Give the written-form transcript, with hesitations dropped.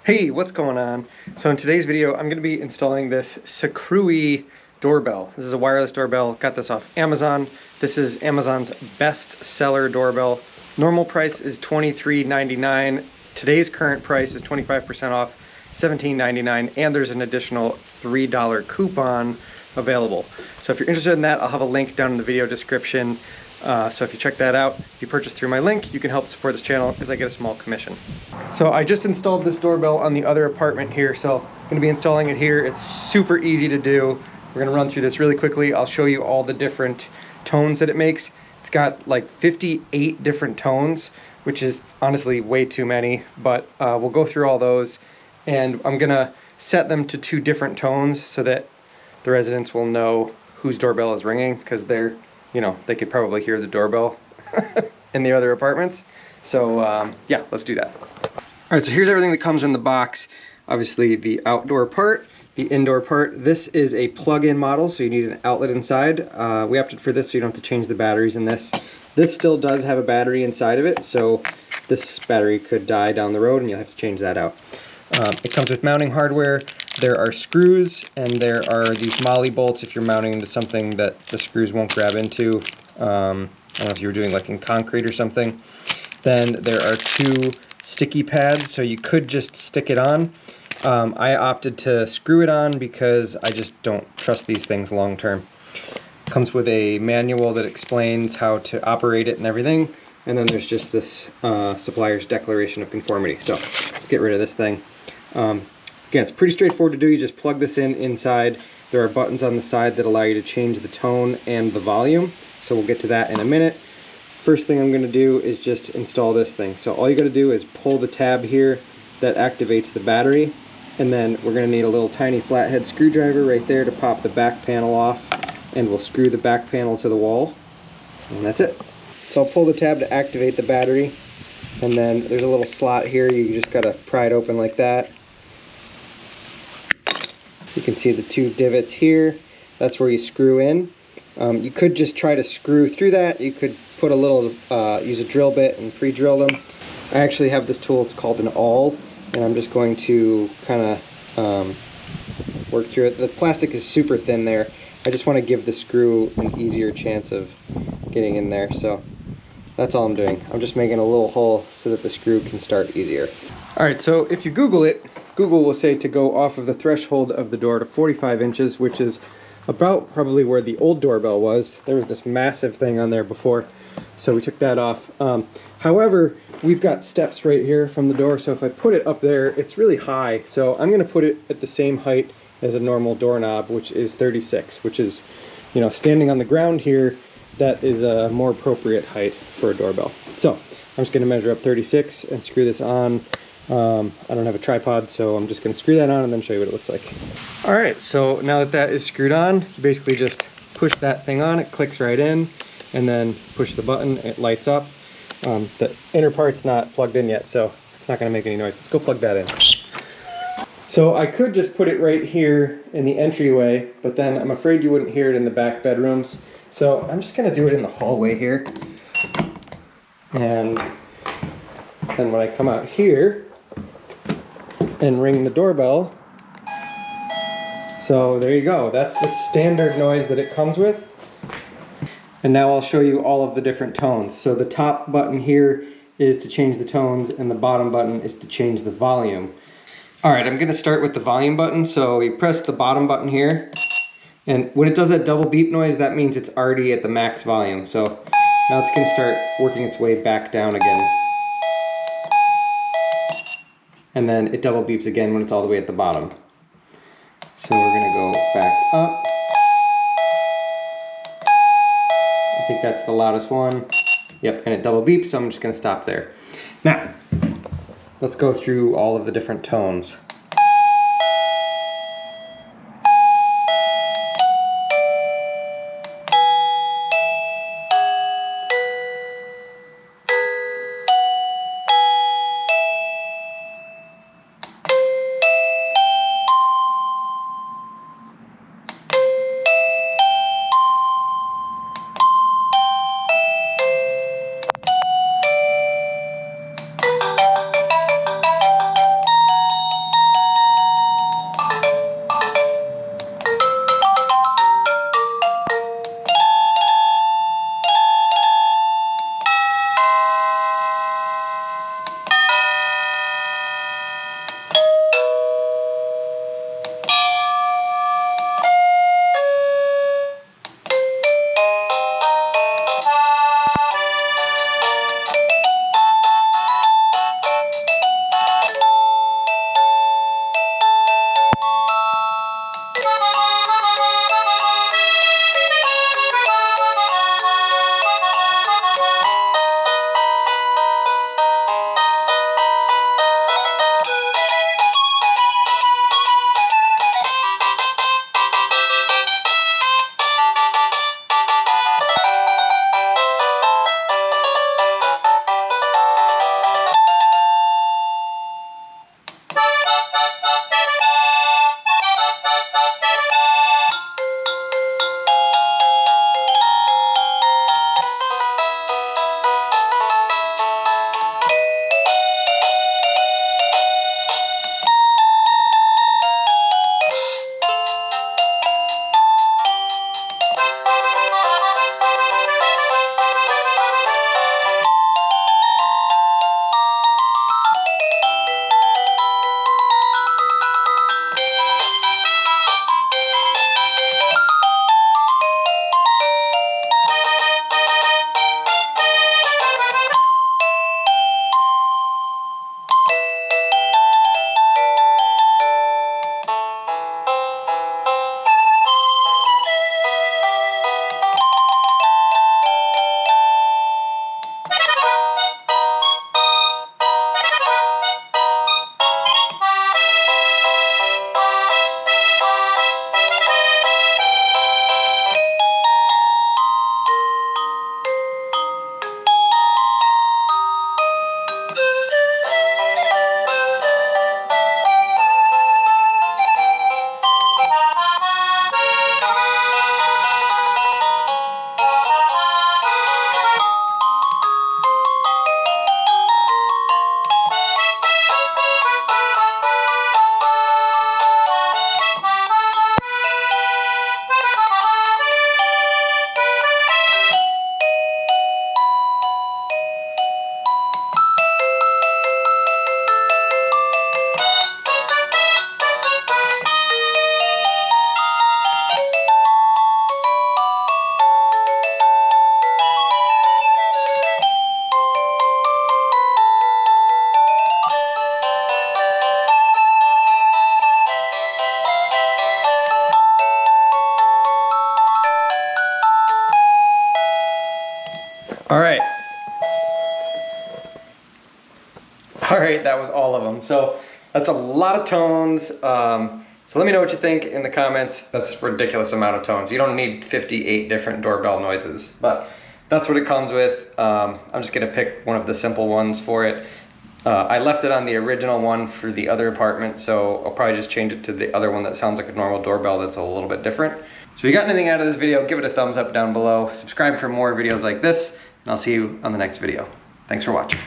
Hey, what's going on? So in today's video, I'm going to be installing this SECRUI doorbell. This is a wireless doorbell. Got this off Amazon. This is Amazon's best seller doorbell. Normal price is $23.99. Today's current price is 25% off, $17.99, and there's an additional $3 coupon available. So if you're interested in that, I'll have a link down in the video description. So if you check that out, if you purchase through my link, you can help support this channel as I get a small commission. So I just installed this doorbell on the other apartment here, so I'm going to be installing it here. It's super easy to do. We're going to run through this really quickly. I'll show you all the different tones that it makes. It's got like 58 different tones, which is honestly way too many, but we'll go through all those, and I'm going to set them to 2 different tones so that the residents will know whose doorbell is ringing, because they're, you know, they could probably hear the doorbell in the other apartments. So yeah, let's do that. All right, so here's everything that comes in the box. Obviously the outdoor part, the indoor part. This is a plug-in model, so you need an outlet inside. We opted for this so you don't have to change the batteries in this. This still does have a battery inside of it, so this battery could die down the road and you'll have to change that out. It comes with mounting hardware. There are screws, and there are these molly bolts if you're mounting into something that the screws won't grab into. I don't know if you were doing like in concrete or something. Then there are 2 sticky pads, so you could just stick it on. I opted to screw it on because I just don't trust these things long term. Comes with a manual that explains how to operate it and everything. And then there's just this supplier's declaration of conformity. So let's get rid of this thing. Again, it's pretty straightforward to do. You just plug this in inside. There are buttons on the side that allow you to change the tone and the volume. So we'll get to that in a minute. First thing I'm going to do is just install this thing. So all you got to do is pull the tab here that activates the battery. And then we're going to need a little tiny flathead screwdriver right there to pop the back panel off. And we'll screw the back panel to the wall. And that's it. So I'll pull the tab to activate the battery. And then there's a little slot here. You just got to pry it open like that. You can see the 2 divots here. That's where you screw in. You could just try to screw through that. You could put a little, use a drill bit and pre-drill them. I actually have this tool, it's called an awl, and I'm just going to kind of work through it. The plastic is super thin there. I just want to give the screw an easier chance of getting in there, so that's all I'm doing. I'm just making a little hole so that the screw can start easier. Alright, so if you Google it, Google will say to go off of the threshold of the door to 45 inches, which is about probably where the old doorbell was. There was this massive thing on there before, so we took that off. However, we've got steps right here from the door, so if I put it up there, it's really high. So I'm going to put it at the same height as a normal doorknob, which is 36, which is, you know, standing on the ground here, that is a more appropriate height for a doorbell. So I'm just going to measure up 36 and screw this on. I don't have a tripod, so I'm just going to screw that on and then show you what it looks like. Alright, so now that that is screwed on, you basically just push that thing on, it clicks right in, and then push the button, it lights up. The inner part's not plugged in yet, so it's not going to make any noise. Let's go plug that in. So I could just put it right here in the entryway, but then I'm afraid you wouldn't hear it in the back bedrooms. So I'm just going to do it in the hallway here. And then when I come out here and ring the doorbell, so there you go. That's the standard noise that it comes with. And now I'll show you all of the different tones. So the top button here is to change the tones, and the bottom button is to change the volume. Alright, I'm going to start with the volume button. So you press the bottom button here, and when it does that double beep noise, that means it's already at the max volume. So now it's going to start working its way back down again. And then it double beeps again when it's all the way at the bottom. So we're going to go back up. I think that's the loudest one. Yep, and it double beeps, so I'm just going to stop there. Now, let's go through all of the different tones. All right, that was all of them. So that's a lot of tones. So let me know what you think in the comments. That's a ridiculous amount of tones. You don't need 58 different doorbell noises, but that's what it comes with. I'm just gonna pick one of the simple ones for it. I left it on the original one for the other apartment, so I'll probably just change it to the other one that sounds like a normal doorbell that's a little bit different. So if you got anything out of this video, give it a thumbs up down below. Subscribe for more videos like this, and I'll see you on the next video. Thanks for watching.